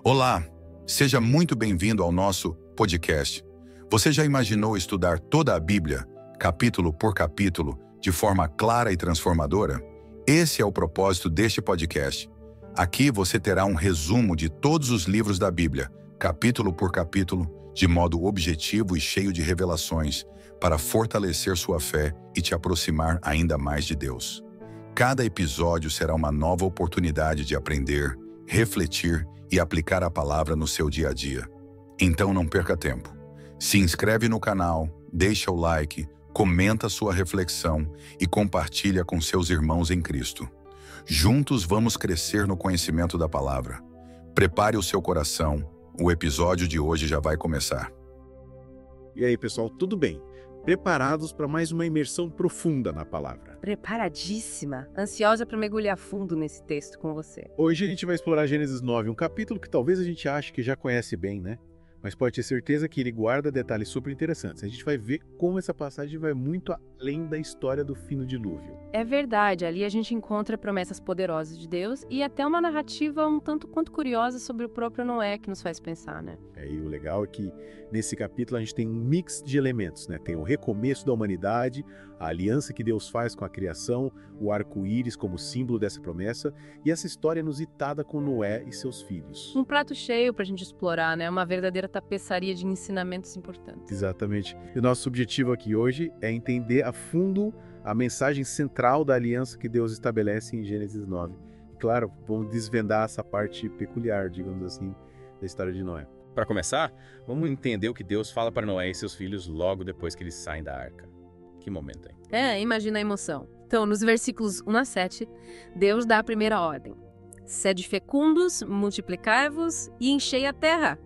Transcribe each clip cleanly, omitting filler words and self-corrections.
Olá, seja muito bem-vindo ao nosso podcast. Você já imaginou estudar toda a Bíblia, capítulo por capítulo, de forma clara e transformadora? Esse é o propósito deste podcast. Aqui você terá um resumo de todos os livros da Bíblia, capítulo por capítulo, de modo objetivo e cheio de revelações, para fortalecer sua fé e te aproximar ainda mais de Deus. Cada episódio será uma nova oportunidade de aprender, refletir e aplicar a palavra no seu dia a dia. Então não perca tempo. Se inscreve no canal, deixa o like, comenta sua reflexão e compartilha com seus irmãos em Cristo. Juntos vamos crescer no conhecimento da palavra. Prepare o seu coração, o episódio de hoje já vai começar. E aí, pessoal, tudo bem? Preparados para mais uma imersão profunda na palavra? Preparadíssima, ansiosa para mergulhar fundo nesse texto com você. Hoje a gente vai explorar Gênesis 9, um capítulo que talvez a gente ache que já conhece bem, né? Mas pode ter certeza que ele guarda detalhes super interessantes. A gente vai ver como essa passagem vai muito além da história do fim do dilúvio. É verdade, ali a gente encontra promessas poderosas de Deus e até uma narrativa um tanto quanto curiosa sobre o próprio Noé que nos faz pensar, né? E o legal é que nesse capítulo a gente tem um mix de elementos, né? Tem o recomeço da humanidade, a aliança que Deus faz com a criação, o arco-íris como símbolo dessa promessa e essa história inusitada com Noé e seus filhos. Um prato cheio pra gente explorar, né? Uma verdadeira tapeçaria de ensinamentos importantes. Exatamente. E o nosso objetivo aqui hoje é entender a fundo a mensagem central da aliança que Deus estabelece em Gênesis 9. Claro, vamos desvendar essa parte peculiar, digamos assim, da história de Noé. Para começar, vamos entender o que Deus fala para Noé e seus filhos logo depois que eles saem da arca. Que momento, hein? Imagina a emoção. Então, nos versículos 1 a 7, Deus dá a primeira ordem. Sede fecundos, multiplicai-vos e enchei a terra.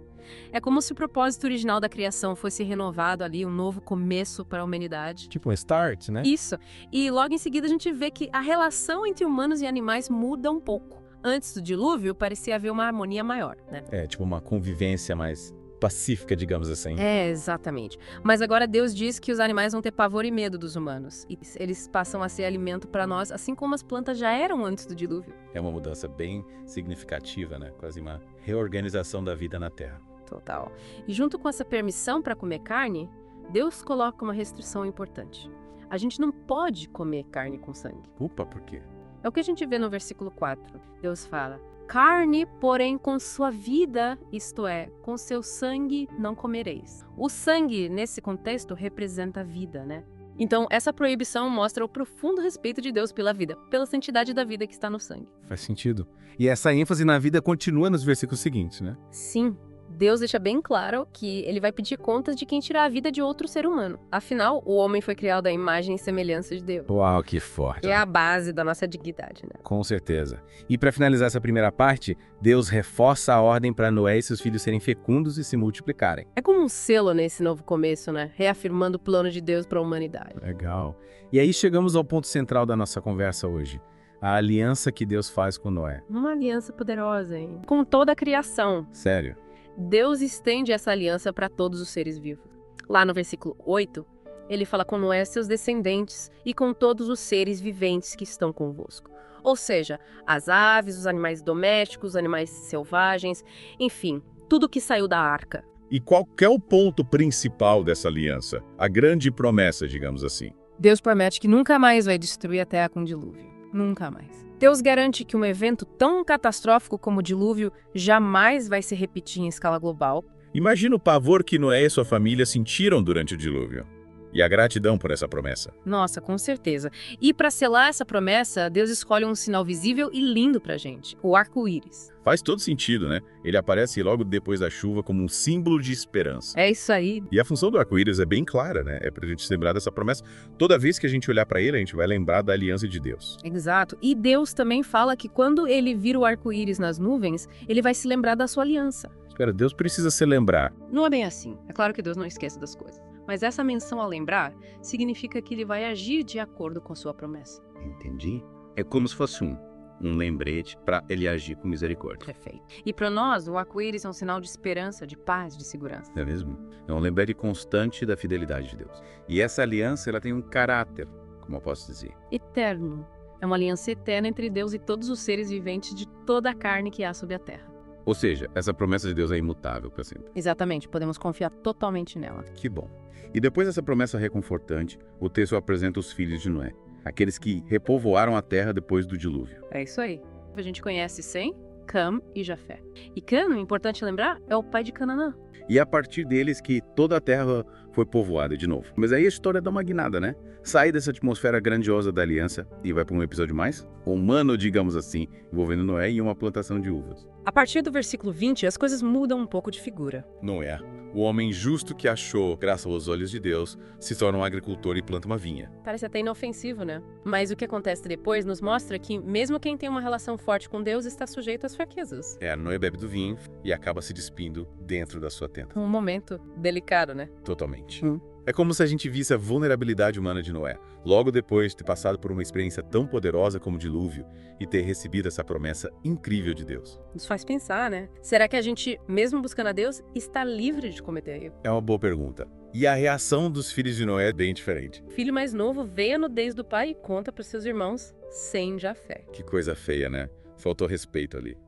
É como se o propósito original da criação fosse renovado ali, um novo começo para a humanidade. Tipo um start, né? Isso. E logo em seguida a gente vê que a relação entre humanos e animais muda um pouco. Antes do dilúvio, parecia haver uma harmonia maior, né? Tipo uma convivência mais pacífica, digamos assim. Exatamente. Mas agora Deus diz que os animais vão ter pavor e medo dos humanos. E eles passam a ser alimento para nós, assim como as plantas já eram antes do dilúvio. É uma mudança bem significativa, né? Quase uma reorganização da vida na Terra. Total. E junto com essa permissão para comer carne, Deus coloca uma restrição importante. A gente não pode comer carne com sangue. Opa, por quê? É o que a gente vê no versículo 4. Deus fala: carne, porém, com sua vida, isto é, com seu sangue, não comereis. O sangue, nesse contexto, representa a vida, né? Então, essa proibição mostra o profundo respeito de Deus pela vida, pela santidade da vida que está no sangue. Faz sentido. E essa ênfase na vida continua nos versículos seguintes, né? Sim. Deus deixa bem claro que ele vai pedir contas de quem tirar a vida de outro ser humano. Afinal, o homem foi criado à imagem e semelhança de Deus. Uau, que forte. É a base da nossa dignidade, né? Com certeza. E para finalizar essa primeira parte, Deus reforça a ordem para Noé e seus filhos serem fecundos e se multiplicarem. É como um selo nesse novo começo, né? Reafirmando o plano de Deus para a humanidade. Legal. E aí chegamos ao ponto central da nossa conversa hoje. A aliança que Deus faz com Noé. Uma aliança poderosa, hein? Com toda a criação. Sério. Deus estende essa aliança para todos os seres vivos. Lá no versículo 8, ele fala com Noé, seus descendentes e com todos os seres viventes que estão convosco. Ou seja, as aves, os animais domésticos, os animais selvagens, enfim, tudo que saiu da arca. E qual que é o ponto principal dessa aliança? A grande promessa, digamos assim. Deus promete que nunca mais vai destruir a terra com dilúvio. Nunca mais. Deus garante que um evento tão catastrófico como o dilúvio jamais vai se repetir em escala global. Imagina o pavor que Noé e sua família sentiram durante o dilúvio. E a gratidão por essa promessa. Nossa, com certeza. E para selar essa promessa, Deus escolhe um sinal visível e lindo pra gente, o arco-íris. Faz todo sentido, né? Ele aparece logo depois da chuva como um símbolo de esperança. É isso aí. E a função do arco-íris é bem clara, né? É pra gente se lembrar dessa promessa. Toda vez que a gente olhar para ele, a gente vai lembrar da aliança de Deus. Exato. E Deus também fala que quando ele vira o arco-íris nas nuvens, ele vai se lembrar da sua aliança. Espera, Deus precisa se lembrar. Não é bem assim. É claro que Deus não esquece das coisas. Mas essa menção a lembrar significa que ele vai agir de acordo com sua promessa. Entendi. É como se fosse um lembrete para ele agir com misericórdia. Perfeito. E para nós, o arco-íris é um sinal de esperança, de paz, de segurança. É mesmo? É um lembrete constante da fidelidade de Deus. E essa aliança, ela tem um caráter, como eu posso dizer. Eterno. É uma aliança eterna entre Deus e todos os seres viventes de toda a carne que há sobre a terra. Ou seja, essa promessa de Deus é imutável para sempre. Exatamente, podemos confiar totalmente nela. Que bom. E depois dessa promessa reconfortante, o texto apresenta os filhos de Noé, aqueles que repovoaram a terra depois do dilúvio. É isso aí. A gente conhece Sem, Cam e Jafé. E Cam, importante lembrar, é o pai de Canaã. E é a partir deles que toda a terra foi povoada de novo. Mas aí a história dá uma guinada, né? Sai dessa atmosfera grandiosa da aliança e vai para um episódio mais humano, digamos assim, envolvendo Noé e uma plantação de uvas. A partir do versículo 20, as coisas mudam um pouco de figura. Noé, o homem justo que achou, graças aos olhos de Deus, se torna um agricultor e planta uma vinha. Parece até inofensivo, né? Mas o que acontece depois nos mostra que mesmo quem tem uma relação forte com Deus está sujeito às fraquezas. Noé bebe do vinho e acaba se despindo dentro da sua tenda. Um momento delicado, né? Totalmente. É como se a gente visse a vulnerabilidade humana de Noé, logo depois de ter passado por uma experiência tão poderosa como o dilúvio e ter recebido essa promessa incrível de Deus. Nos faz pensar, né? Será que a gente, mesmo buscando a Deus, está livre de cometer erro? É uma boa pergunta. E a reação dos filhos de Noé é bem diferente. O filho mais novo vê a nudez do pai e conta para os seus irmãos sem Jafé. Que coisa feia, né? Faltou respeito ali.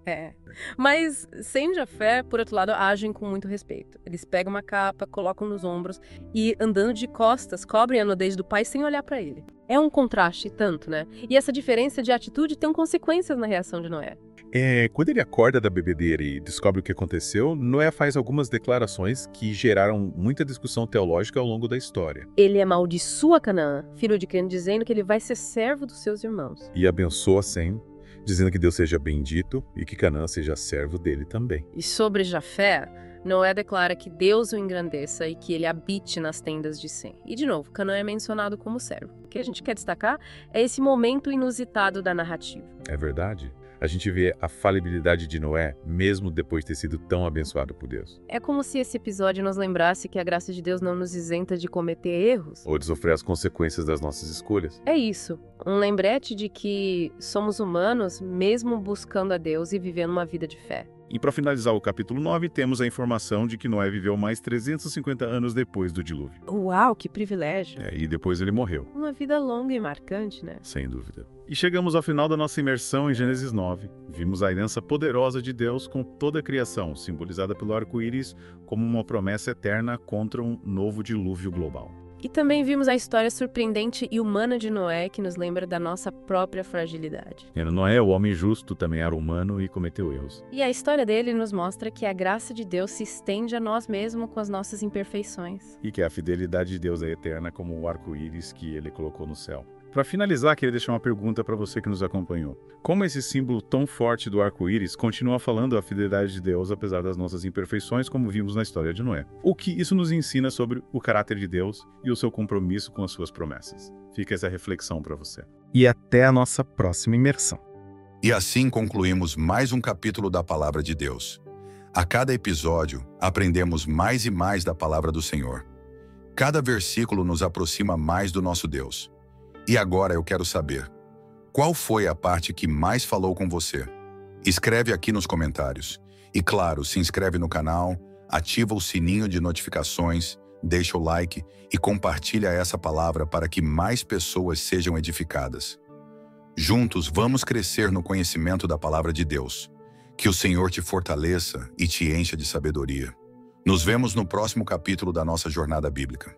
Mas sem Jafé, por outro lado, agem com muito respeito. Eles pegam uma capa, colocam nos ombros e, andando de costas, cobrem a nudez do pai sem olhar para ele. É um contraste tanto, né? E essa diferença de atitude tem consequências na reação de Noé. Quando ele acorda da bebedeira e descobre o que aconteceu, Noé faz algumas declarações que geraram muita discussão teológica ao longo da história. Ele amaldiçoa Canaã, filho de Cã, dizendo que ele vai ser servo dos seus irmãos. E abençoa Sem, dizendo que Deus seja bendito e que Canaã seja servo dele também. E sobre Jafé, Noé declara que Deus o engrandeça e que ele habite nas tendas de Sem. E, de novo, Canaã é mencionado como servo. O que a gente quer destacar é esse momento inusitado da narrativa. É verdade. A gente vê a falibilidade de Noé, mesmo depois de ter sido tão abençoado por Deus. É como se esse episódio nos lembrasse que a graça de Deus não nos isenta de cometer erros. Ou de sofrer as consequências das nossas escolhas. É isso, um lembrete de que somos humanos mesmo buscando a Deus e vivendo uma vida de fé. E para finalizar o capítulo 9, temos a informação de que Noé viveu mais 350 anos depois do dilúvio. Uau, que privilégio! E depois ele morreu. Uma vida longa e marcante, né? Sem dúvida. E chegamos ao final da nossa imersão em Gênesis 9. Vimos a aliança poderosa de Deus com toda a criação, simbolizada pelo arco-íris como uma promessa eterna contra um novo dilúvio global. E também vimos a história surpreendente e humana de Noé, que nos lembra da nossa própria fragilidade. Noé, o homem justo, também era humano e cometeu erros. E a história dele nos mostra que a graça de Deus se estende a nós mesmos com as nossas imperfeições. E que a fidelidade de Deus é eterna como o arco-íris que ele colocou no céu. Para finalizar, queria deixar uma pergunta para você que nos acompanhou. Como esse símbolo tão forte do arco-íris continua falando a fidelidade de Deus apesar das nossas imperfeições, como vimos na história de Noé? O que isso nos ensina sobre o caráter de Deus e o seu compromisso com as suas promessas? Fica essa reflexão para você. E até a nossa próxima imersão. E assim concluímos mais um capítulo da Palavra de Deus. A cada episódio, aprendemos mais e mais da Palavra do Senhor. Cada versículo nos aproxima mais do nosso Deus. E agora eu quero saber, qual foi a parte que mais falou com você? Escreve aqui nos comentários. E claro, se inscreve no canal, ativa o sininho de notificações, deixa o like e compartilha essa palavra para que mais pessoas sejam edificadas. Juntos vamos crescer no conhecimento da Palavra de Deus. Que o Senhor te fortaleça e te encha de sabedoria. Nos vemos no próximo capítulo da nossa jornada bíblica.